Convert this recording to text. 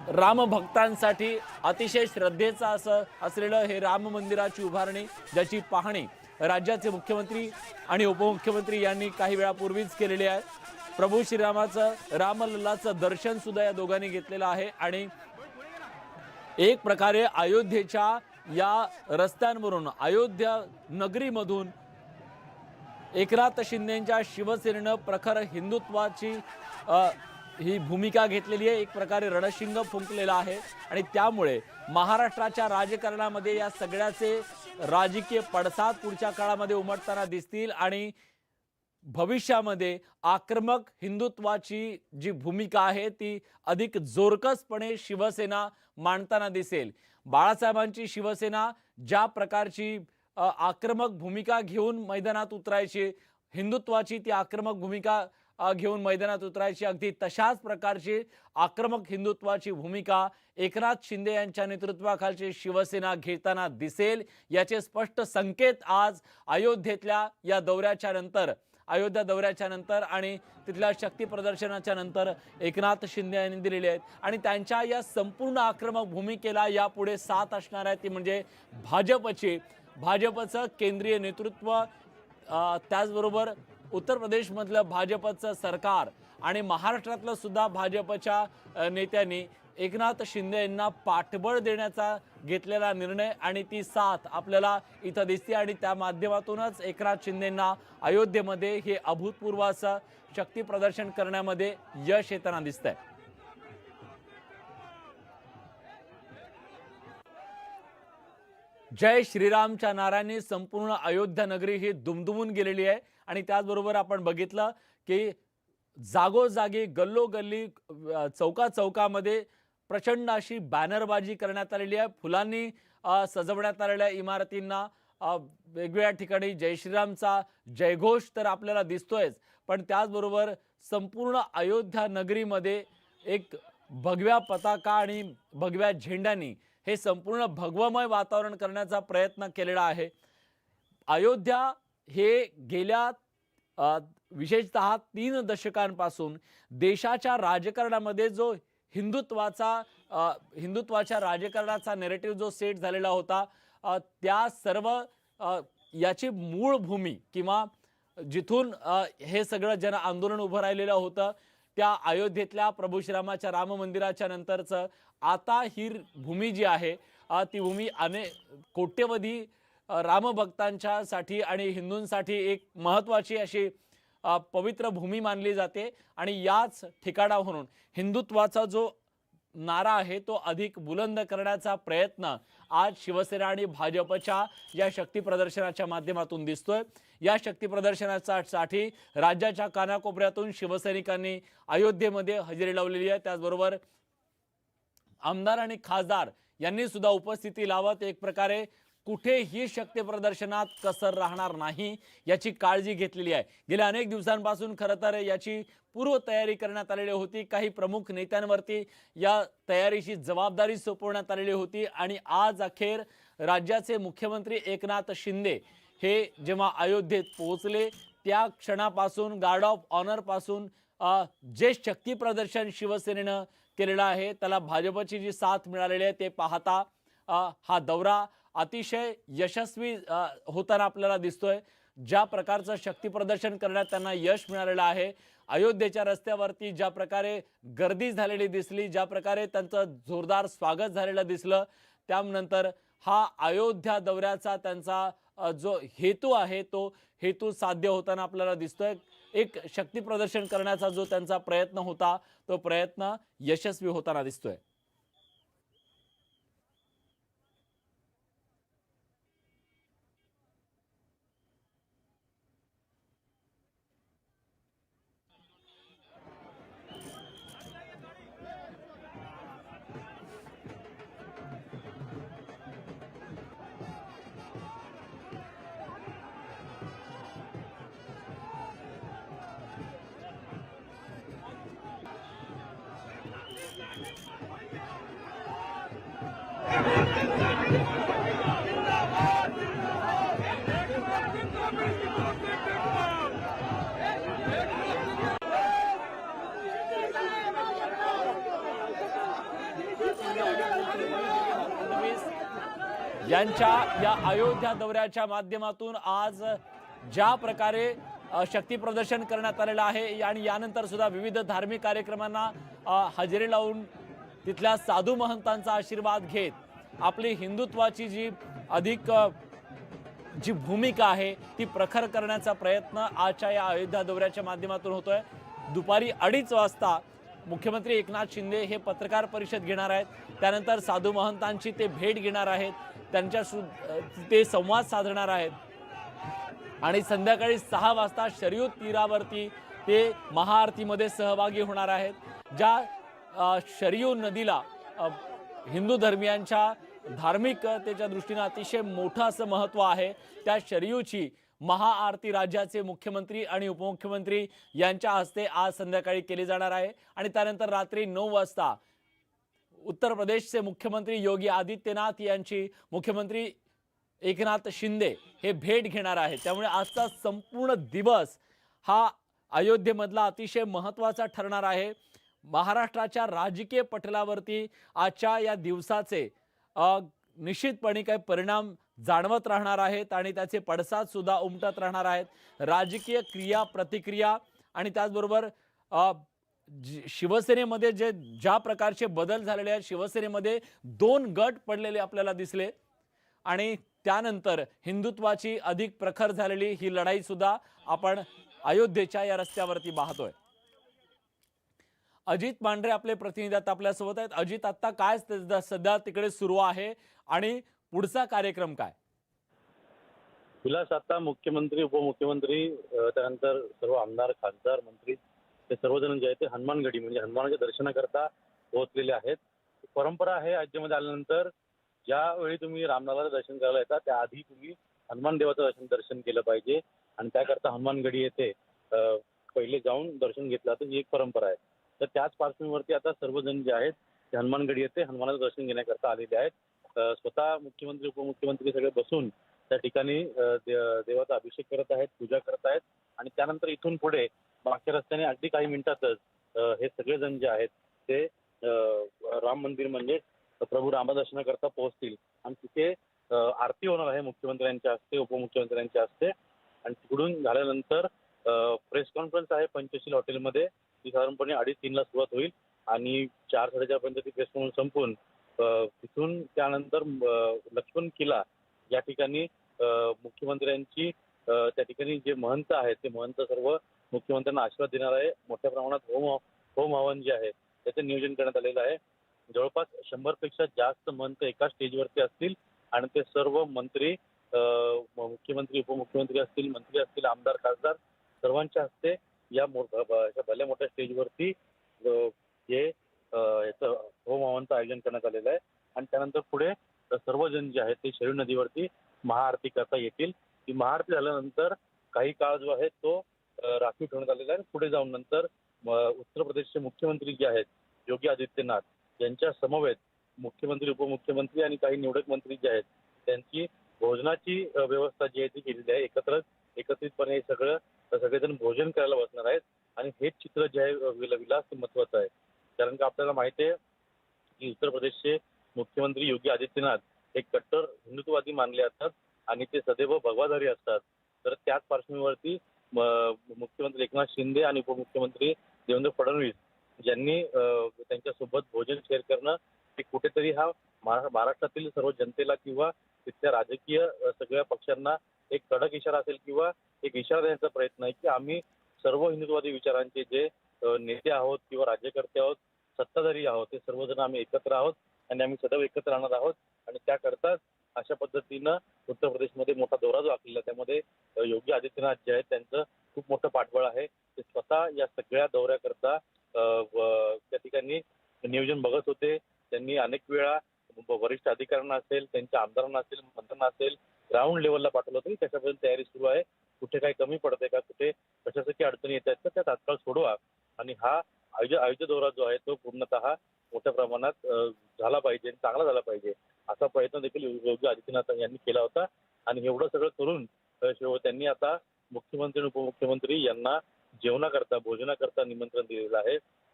रामभक्तांसाठी अतिशय श्रद्धेचं असलेलं हे राम मंदिराची उभारणी, ज्याची पाहणी राज्याचे मुख्यमंत्री आणि उपमुख्यमंत्री यांनी काही वेळापूर्वीच केलेली आहे। प्रभू श्रीरामाचं रामलल्लाचं दर्शन सुद्धा या दोघांनी घेतलेलं आहे आणि एक प्रकारे अयोध्येच्या या रस्त्यांवरून, अयोध्या नगरीमधून एकनाथ शिंदेंच्या शिवसेनेनं प्रखर हिंदुत्वाची ही भूमिका घेतलेली आहे। एक प्रकारे रणशिंग फुंकलेला आहे आणि त्यामुळे महाराष्ट्राच्या राजकारणामध्ये या सगळ्याचे राजकीय पडसाद पुढच्या काळामध्ये उमटताना दिसतील आणि भविष्यामध्ये आक्रमक हिंदुत्वाची जी भूमिका आहे ती अधिक जोरकसपणे शिवसेना मांडताना दिसेल। बाळासाहेबांची शिवसेना ज्या प्रकारची आक्रमक भूमिका घेऊन मैदानात उतरायची, हिंदुत्वाची ती आक्रमक भूमिका घेऊन मैदानात उतरायची, अगदी तशाच प्रकारची आक्रमक हिंदुत्वाची भूमिका एकनाथ शिंदे यांच्या नेतृत्वाखालची शिवसेना घेताना दिसेल। याचे स्पष्ट संकेत आज अयोध्येतल्या या दौऱ्याच्या नंतर, अयोध्या दौऱ्याच्या नंतर आणि तिथल्या शक्ती प्रदर्शनाच्या नंतर एकनाथ शिंदे यांनी दिलेले आहेत आणि त्यांच्या या संपूर्ण आक्रमक भूमिकेला यापुढे साथ असणार आहे ती म्हणजे भाजपचं केंद्रीय नेतृत्व, त्याचबरोबर उत्तर प्रदेशमधलं भाजपचं सरकार आणि महाराष्ट्रातलं सुद्धा भाजपच्या नेत्यांनी एकनाथ शिंदे यांना पाठबळ देण्याचा घेतलेला निर्णय आणि ती साथ आपल्याला इथं दिसते आणि त्या माध्यमातूनच एकनाथ शिंदेंना अयोध्येमध्ये हे अभूतपूर्व असं शक्ती प्रदर्शन करण्यामध्ये यश येताना दिसतंय। जय श्रीरामच्या नाऱ्याने संपूर्ण अयोध्या नगरी ही दुमदुमून गेलेली आहे आणि त्याचबरोबर आपण बघितलं की जागोजागी गल्लोगल्ली चौकामध्ये प्रचंड अशी बॅनरबाजी करण्यात आलेली आहे। फुलांनी सजवण्यात आलेल्या इमारतींना वेगवेगळ्या ठिकाणी जय श्रीरामचा जयघोष तर आपल्याला दिसतोयच, पण त्याचबरोबर संपूर्ण अयोध्या नगरीमध्ये एक भगव्या पताका आणि भगव्या झेंड्यांनी हे संपूर्ण भगवमय वातावरण करण्याचा प्रयत्न केलेला आहे। अयोध्या हे गेल्या विशेषतः 3 दशकांपासून देशाच्या राजकारणामध्ये जो हिंदुत्वाच्या राजकारणाचा नॅरेटिव्ह जो सेट झालेला होता, त्या सर्व याची मूळ भूमी किंवा जिथून हे सगळं जन आंदोलन उभं राहिलेलं होतं त्या अयोध्येतल्या प्रभू श्रीरामाच्या राम मंदिराच्या नंतरचं आता ही भूमी जी आहे ती भूमी कोट्यवधी रामभक्तांच्यासाठी आणि हिंदूंसाठी एक महत्त्वाची अशी पवित्र भूमी मानली जाते आणि याच ठिकाणावरून हिंदुत्वाचा जो नारा आहे तो अधिक बुलंद करण्याचा प्रयत्न आज शिवसेना आणि भाजपच्या या शक्ती प्रदर्शनाच्या माध्यमातून दिसतोय। या शक्ती प्रदर्शनासाठी राज्याच्या कानाकोपऱ्यातून शिवसैनिकांनी अयोध्येमध्ये हजेरी लावलेली आहे। त्याचबरोबर आमदार आणि खासदार यांनी सुद्धा उपस्थिती लावत एक प्रकारे कुठेही शक्ती प्रदर्शनात कसर राहणार नाही याची काळजी घेतलेली आहे। गेल्या अनेक दिवसांपासून खरं तर याची पूर्व तयारी करण्यात आलेली होती। काही प्रमुख नेत्यांवरती या तयारीची जबाबदारी सोपवण्यात आलेली होती आणि आज अखेर राज्याचे मुख्यमंत्री एकनाथ शिंदे हे जेव्हा अयोध्येत पोहोचले त्या क्षणापासून गार्ड ऑफ ऑनर पासून जे शक्ती प्रदर्शन शिवसेनेनं केलेलं आहे त्याला भाजपची जी साथ मिळालेली आहे ते पाहता हा दौरा अतिशय यशस्वी होताना आपल्याला दिसतोय। ज्या प्रकारचं शक्ती प्रदर्शन करण्यात त्यांना यश मिळालेलं आहे, अयोध्येच्या रस्त्यावरती ज्या प्रकारे गर्दी झालेली दिसली, ज्या प्रकारे त्यांचं जोरदार स्वागत झालेलं दिसलं, त्यानंतर हा अयोध्या दौऱ्याचा त्यांचा जो हेतू आहे तो हेतू साध्य होताना आपल्याला दिसतोय। एक शक्ती प्रदर्शन करण्याचा जो त्यांचा प्रयत्न होता तो प्रयत्न यशस्वी होताना दिसतोय। मुख्यमंत्री आणि उपमुख्यमंत्री फडणवीस यांच्या या अयोध्या दौऱ्याच्या माध्यमातून आज ज्या प्रकारे शक्ती प्रदर्शन करण्यात आलेलं आहे आणि यानंतर सुद्धा विविध धार्मिक कार्यक्रमांना हजेरी लावून तिथल्या साधू महंतांचा आशीर्वाद घेत आपली हिंदुत्वाची जी अधिक जी भूमिका आहे ती प्रखर करण्याचा प्रयत्न आजच्या या अयोध्या दौऱ्याच्या माध्यमातून होतोय। दुपारी 2:30 वाजता मुख्यमंत्री एकनाथ शिंदे हे पत्रकार परिषद घेणार आहेत, त्यानंतर साधू महंतांची ते भेट घेणार आहेत, त्यांच्या ते संवाद साधणार आहेत आणि संध्याकाळी 6 वाजता शरयू तीरावरती ते महाआरतीमध्ये सहभागी होणार आहेत। ज्या शरयू नदीला हिंदू धर्मियांच्या धार्मिकतेच्या दृष्टीने अतिशय मोठं असं महत्त्व आहे, त्या शरयूची महाआरती राज्याचे मुख्यमंत्री आणि उपमुख्यमंत्री यांच्या हस्ते आज संध्याकाळी केली जाणार आहे आणि त्यानंतर रात्री 9 वाजता उत्तर प्रदेशचे मुख्यमंत्री योगी आदित्यनाथ यांची मुख्यमंत्री एकनाथ शिंदे हे भेट घेणार आहेत। त्यामुळे आजचा संपूर्ण दिवस हा अयोध्येमधला अतिशय महत्त्वाचा ठरणार आहे। महाराष्ट्राच्या राजकीय पटलावरती आजच्या या दिवसाचे निश्चितपणे काही परिणाम जाणवत राहणार आहेत आणि त्याचे पडसाद सुद्धा उमटत राहणार आहेत। राजकीय क्रिया प्रतिक्रिया आणि त्याचबरोबर शिवसेनेमध्ये ज्या प्रकारचे बदल झालेले आहेत, शिवसेनेमध्ये 2 गट पडलेले आपल्याला दिसले आणि त्यानंतर हिंदुत्वाची अधिक प्रखर झालेली ही लढाई सुद्धा आपण अयोध्येच्या या रस्त्यावरती पाहतोय। अजित पांढरे आपले प्रतिनिधी आता आपल्यासोबत आहेत। अजित, आता काय सध्या तिकडे सुरू आहे आणि पुढचा कार्यक्रम काय? विलास, आता मुख्यमंत्री उपमुख्यमंत्री त्यानंतर सर्व आमदार खासदार मंत्री ते सर्वजण जे आहेत ते हनुमानगडी म्हणजे हनुमानाच्या दर्शनाकरता पोहोचलेले आहेत। परंपरा आहे राज्यामध्ये आल्यानंतर ज्यावेळी तुम्ही रामलल्लाचं दर्शन करायला येता त्याआधी तुम्ही हनुमान देवाचं दर्शन केलं पाहिजे आणि त्याकरता हनुमानगडी येथे पहिले जाऊन दर्शन घेतलं जातं, ही एक परंपरा आहे। तर त्याच पार्श्वभूमीवरती आता सर्वजण जे आहेत ते हनुमानगडी येथे हनुमानाचं दर्शन घेण्याकरता आलेले आहेत। स्वतः मुख्यमंत्री उपमुख्यमंत्री सगळे बसून त्या ठिकाणी देवाचा अभिषेक करत आहेत, पूजा करत आहेत आणि त्यानंतर इथून पुढे मागच्या रस्त्याने अगदी काही मिनिटातच हे सगळेजण जे आहेत ते राम मंदिर म्हणजे प्रभू रामदर्शनाकरता पोहोचतील आणि तिथे आरती होणार आहे मुख्यमंत्र्यांच्या हस्ते उपमुख्यमंत्र्यांच्या हस्ते आणि तिकडून झाल्यानंतर प्रेस कॉन्फरन्स आहे पंचशील हॉटेलमध्ये, ती साधारणपणे 2:30-3 ला सुरुवात होईल आणि 4-4:30 पर्यंत ती प्रेस कॉन्फरन्स संपून तिथून त्यानंतर लक्ष्मण किल्ला या ठिकाणी मुख्यमंत्र्यांची त्या ठिकाणी जे महंत आहेत ते महंत सर्व मुख्यमंत्र्यांना आशीर्वाद देणार आहे। मोठ्या प्रमाणात होम हवन जे आहे त्याचं नियोजन करण्यात आलेलं आहे। जवळपास 100 पेक्षा जास्त महंत एका स्टेजवरती असतील आणि ते सर्व मंत्री मुख्यमंत्री उपमुख्यमंत्री असतील, मंत्री असतील, आमदार खासदार सर्वांच्या हस्ते या भल्या मोठ्या स्टेजवरती जे याचं होम हवनचं आयोजन करण्यात आलेलं आहे आणि त्यानंतर पुढे सर्वजण जे आहेत ते शरयू नदीवरती महाआरती करता येतील। ती महाआरती झाल्यानंतर काही काळ जो आहे तो राखीव ठेवण्यात आलेला आहे। पुढे जाऊन नंतर उत्तर प्रदेशचे मुख्यमंत्री जे आहेत योगी आदित्यनाथ यांच्या समवेत मुख्यमंत्री उपमुख्यमंत्री आणि काही निवडक मंत्री जे आहेत त्यांची भोजनाची व्यवस्था जी आहे ती केलेली आहे। एकत्रितपणे हे सगळेजण भोजन करायला बसणार आहेत आणि हेच चित्र जे आहे विलास महत्वाचं आहे, कारण का आपल्याला माहिती आहे की उत्तर प्रदेशचे मुख्यमंत्री योगी आदित्यनाथ हे कट्टर हिंदुत्ववादी मानले जातात आणि ते सदैव भगवाधारी असतात। तर त्याच पार्श्वभूमीवरती मुख्यमंत्री एकनाथ शिंदे आणि उपमुख्यमंत्री देवेंद्र फडणवीस यांनी त्यांच्यासोबत भोजन शेअर करणं हे कुठेतरी हा महाराष्ट्रातील सर्व जनतेला किंवा तिथल्या राजकीय सगळ्या पक्षांना एक कडक इशारा असेल किंवा एक इशारा देण्याचा प्रयत्न आहे की आम्ही सर्व हिंदुत्ववादी विचारांचे जे नेते आहोत किंवा राज्यकर्ते आहोत, सत्ताधारी आहोत, ते सर्वजण आम्ही एकत्र आहोत आणि आम्ही सदैव एकत्र राहणार आहोत आणि त्याकरताच अशा पद्धतीनं उत्तर प्रदेशमध्ये मोठा दौरा जो आखलेला त्यामध्ये योगी आदित्यनाथ जे आहेत त्यांचं खूप मोठं पाठबळ आहे। ते स्वतः या सगळ्या दौऱ्याकरता त्या ठिकाणी नियोजन बघत होते। त्यांनी अनेक वेळा वरिष्ठ अधिकाऱ्यांना असेल, त्यांच्या आमदारांना असेल, मंत्र्यांना असेल, ग्राउंड लेवलला पाठवलं होतं की त्याच्यापर्यंत तयारी सुरू आहे, कुठे काही कमी पडते का, कुठे कशासाठी अडचणी येत आहेत तर त्या तात्काळ सोडवा आणि हा अयोध्या दौरा जो आहे तो पूर्णतः मोठ्या प्रमाणात झाला पाहिजे, चांगला झाला पाहिजे असा प्रयत्न देखील योगी आदित्यनाथ यांनी केला होता आणि एवढं सगळं करून त्यांनी आता मुख्यमंत्री आणि उपमुख्यमंत्री यांना जेवणाकरता भोजनाकरता निमंत्रण दिलेलं आहे।